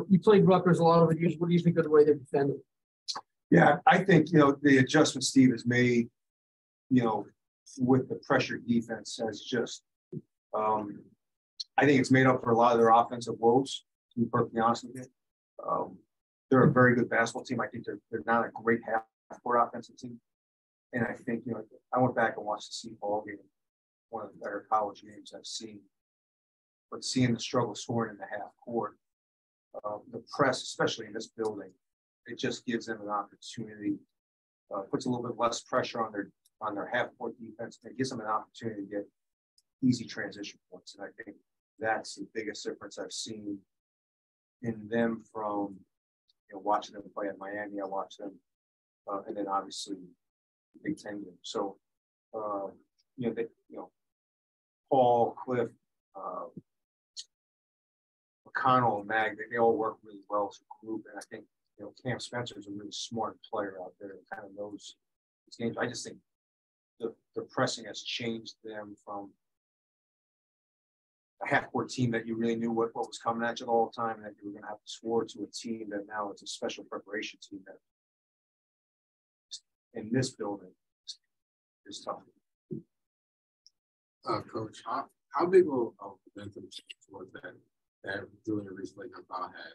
You played Rutgers a lot over the years. What do you think of the way they defended? Yeah, I think, the adjustment Steve has made, with the pressure defense has just, I think it's made up for a lot of their offensive woes, to be perfectly honest with you. They're a very good basketball team. I think they're not a great half-court offensive team. And I think, I went back and watched the Seton Hall game, one of the better college games I've seen. But seeing the struggle scoring in the half court, the press, especially in this building, it just gives them an opportunity, puts a little bit less pressure on their half court defense, and it gives them an opportunity to get easy transition points. And I think that's the biggest difference I've seen in them from watching them play at Miami. I watched them, and then obviously the Big Ten game. So Paul, Cliff, McConnell, and Mag, they all work really well as a group. And I think Cam Spencer is a really smart player out there that kind of knows his games. I just think the pressing has changed them from a half-court team that you really knew what was coming at you all the time and that you were going to have to score, to a team that now it's a special preparation team that in this building is tough. Coach, how big of a momentum was that Julian recently had?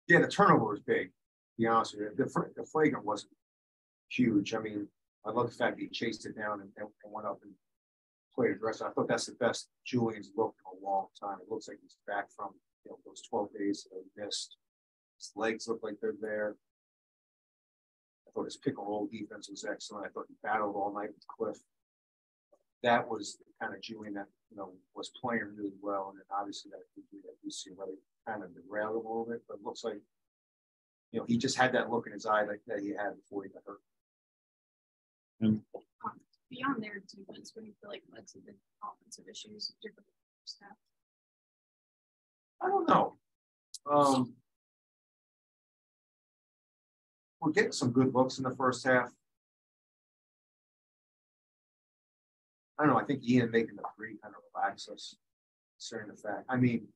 Yeah, the turnover was big, to be honest with you. The flagrant wasn't huge. I mean, I love the fact that he chased it down and went up and played aggressive. I thought that's the best Julian's looked in a long time. It looks like he's back from those 12 days that he missed. His legs look like they're there. I thought his pick and roll defense was excellent. I thought he battled all night with Cliff. That was the kind of Julian that was playing really well, and then obviously that injury that UCLA kind of derailed him a little bit. But it looks like he just had that look in his eye that he had before he got hurt. And beyond their defense, what do you feel like led to the offensive issues different staff? I don't know. We're getting some good looks in the first half. I don't know. I think Ian making the three kind of relaxed us, considering the fact. I mean,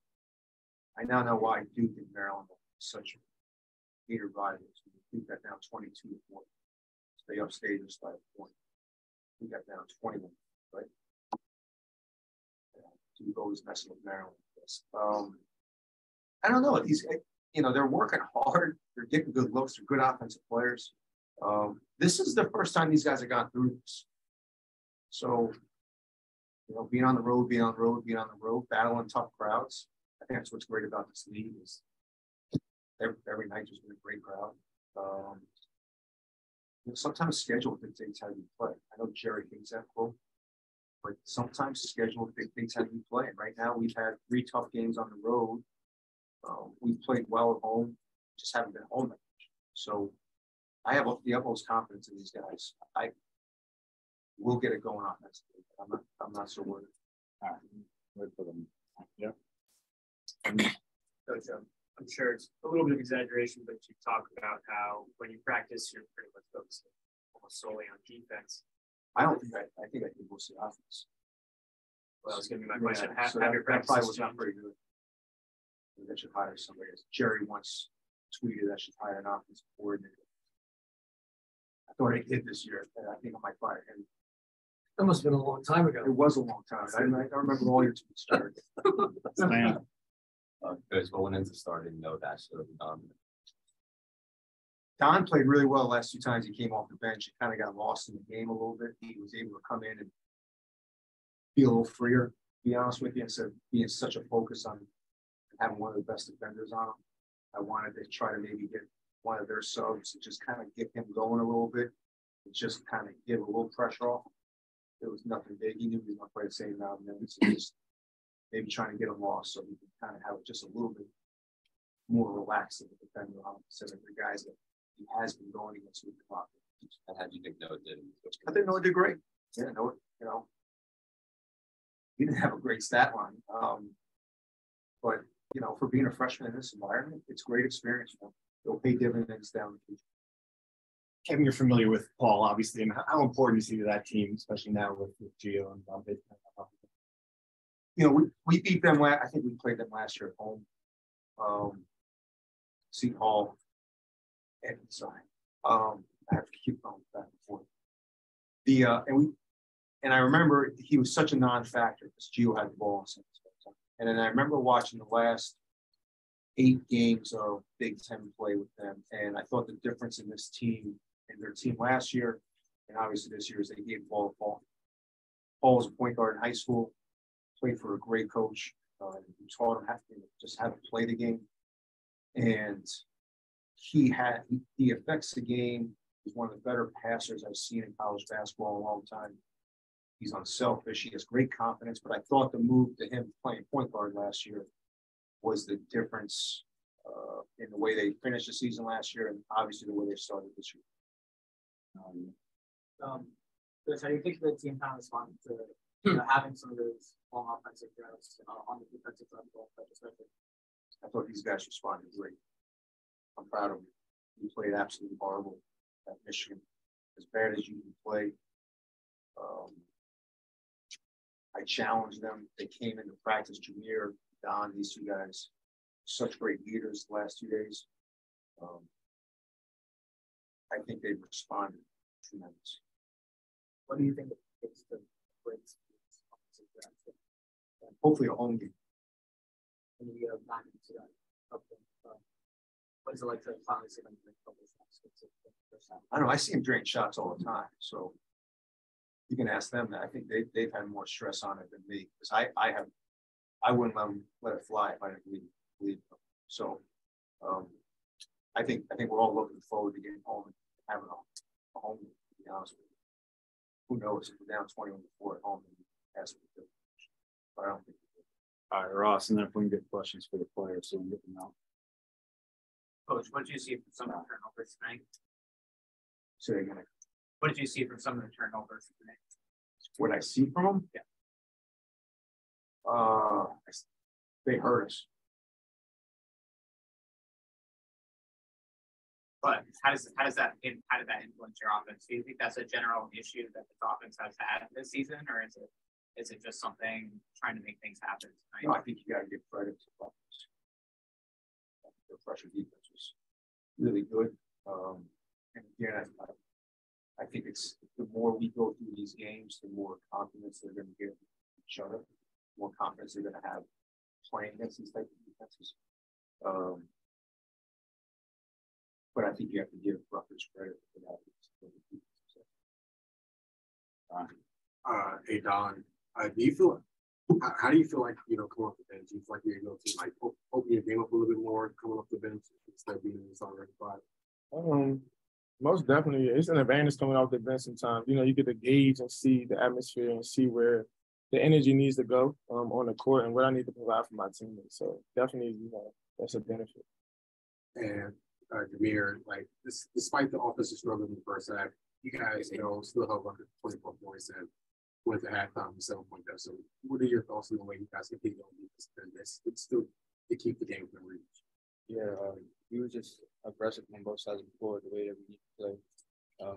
I now know why Duke and Maryland are such hated rivals. Duke got down 22-4. They upstaged us by a point. We got down 21, right? Duke always messing with Maryland. I don't know. They're working hard. They're getting good looks. They're good offensive players. This is the first time these guys have gone through this. So, being on the road, battling tough crowds. I think that's what's great about this league is every night there's been a great crowd. Sometimes schedule dictates how you play. I know Jerry thinks that quote, but sometimes schedule dictates how you play. And right now we've had 3 tough games on the road. We've played well at home, just haven't been home that much. So I have the utmost confidence in these guys. I will get it going offensively. I'm not so worried. All right. Wait for them. Yeah. Coach, I'm sure it's a little bit of exaggeration, but you talk about how when you practice, you're pretty much focusing almost solely on defense. I think I can mostly offense. Well, that's going to be my question. Yeah, so have your practice probably was not pretty good. That should hire somebody. Jerry once tweeted that should hire an offensive coordinator. I thought I did this year. I think I might fire him. That must have been a long time ago. It was a long time. I remember all your tweets started. Coach, going into starting, that should have been done. Don played really well the last 2 times he came off the bench. He kind of got lost in the game a little bit. He was able to come in and be a little freer, to be honest with you, instead of being such a focus on having one of the best defenders on him. I wanted to try to maybe get one of their subs to just kind of get him going a little bit and just kind of give a little pressure off. It was nothing big. He knew he was going to play the same amount of minutes. So just maybe trying to get him lost so he can kind of have it just a little bit more relaxed in the defender on the guys that he has been going against with the clock. And how do you think Noah did? I think Noah did great. Yeah, Noah, he didn't have a great stat line. But, for being a freshman in this environment, it's a great experience. It'll pay dividends down the future. Kevin, you're familiar with Paul, obviously, and how important is he to that team, especially now with Gio and Bombay? we beat them I think we played them last year at home. Seton Hall. And sorry. I have to keep going back and forth. And I remember he was such a non-factor because Gio had the ball. And then I remember watching the last 8 games of Big Ten play with them. And I thought the difference in this team and their team last year, and obviously this year, is they gave Paul a ball. Paul was a point guard in high school, played for a great coach, who taught him how to play the game. And he affects the game. He's one of the better passers I've seen in college basketball in a long time. He's unselfish. He has great confidence. But I thought the move to him playing point guard last year was the difference in the way they finished the season last year, and obviously the way they started this year. Chris, how do you think the team kind of responded to having some of those long offensive droughts on the defensive side of the ball, especially? I thought these guys responded great. I'm proud of them. He played absolutely horrible at Michigan, as bad as you can play. I challenged them. They came into practice. Jahmir, Don, these 2 guys, such great leaders the last 2 days. I think they've responded tremendous. What do you think it's the great offensive draft? Hopefully a home game. And you get back into that. What is it like to finally see them drink a couple of shots? I don't know. I see them drink shots all the time. So you can ask them that. I think they've had more stress on it than me, because I wouldn't let it fly if I didn't believe them. So I think we're all looking forward to getting home and having a home game, to be honest with you. Who knows if we're down 21-4 at home and ask them to do it. But I don't think we do. All right, Ross, and then if we can get questions for the players, so we can get them out. Coach, what did you see from some of the turnovers tonight? Say again. What did you see from some of the turnovers tonight? What I see from them? Yeah. They hurt us. But how did that influence your offense? Do you think that's a general issue that this offense has had this season, or is it just something trying to make things happen tonight? No, I think you got to give credit to the offense. The pressure defense was really good. And again, I think it's the more we go through these games, the more confidence they're going to get each other, the more confidence they're going to have playing against these types of defenses. But I think you have to give Rutgers credit for that. Hey Don, do you feel? How do you feel like coming off the bench? Do you feel like you're able to like open your game up a little bit more coming off the bench instead of being in the starting five? Most definitely, it's an advantage coming off the bench sometimes. You get to gauge and see the atmosphere and see where the energy needs to go on the court and what I need to provide for my teammates. So definitely, that's a benefit. And Jahmir, like despite the offensive struggle in the first half, you guys, still held under 24 points and went to halftime with 7-point deficit. So what are your thoughts on the way you guys compete on defense? It's still to keep the game within reach. Yeah, we were just aggressive on both sides of the floor the way that we need to play.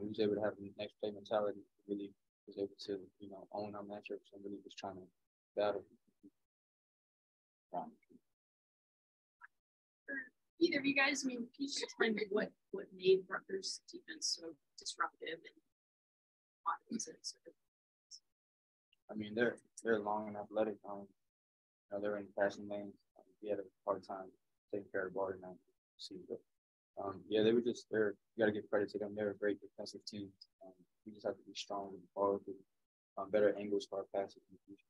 We was able to have the next play mentality. Really was able to, own our matchups and really was trying to battle. Either of you guys, can you just explain what made Rutgers' defense so disruptive and offensive? They're long and athletic. They're in the passing lanes. We had a hard time taking care of the ball tonight. They were just there. You got to give credit to them. They're a great defensive team. We just have to be strong with the ball, with better angles for our passes in the future.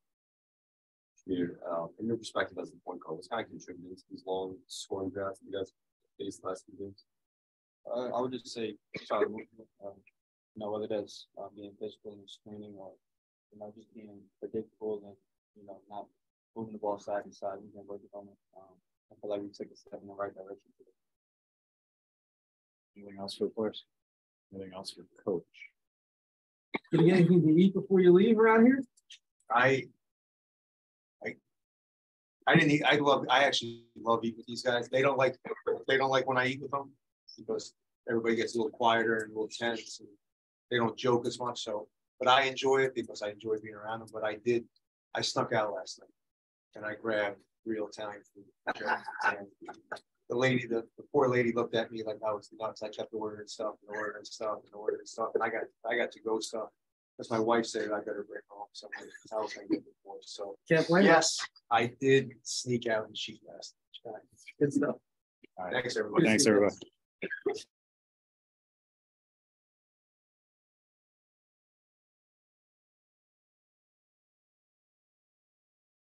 From your perspective as a point guard, what's kind of contributing to these long scoring drafts you guys faced the last few games? I would just say solid movement. Whether that's being physical and screening or just being predictable and not moving the ball side to side. We've been working on it. I feel like we took a step in the right direction today. Anything else for the players? Anything else for the coach? Did you get anything to eat before you leave around here? I didn't eat. I actually love eating with these guys. They don't like when I eat with them because everybody gets a little quieter and a little tense and they don't joke as much. So, but I enjoy it because I enjoy being around them. But I snuck out last night. and I grabbed real Italian food. And the poor lady looked at me like I was nuts. I kept ordering stuff and ordering stuff and ordering stuff, and I got to go stuff. Because my wife said I better bring home something else I get before. So yes, I did sneak out and cheat last. Good stuff. Thanks everybody. Thanks, everybody.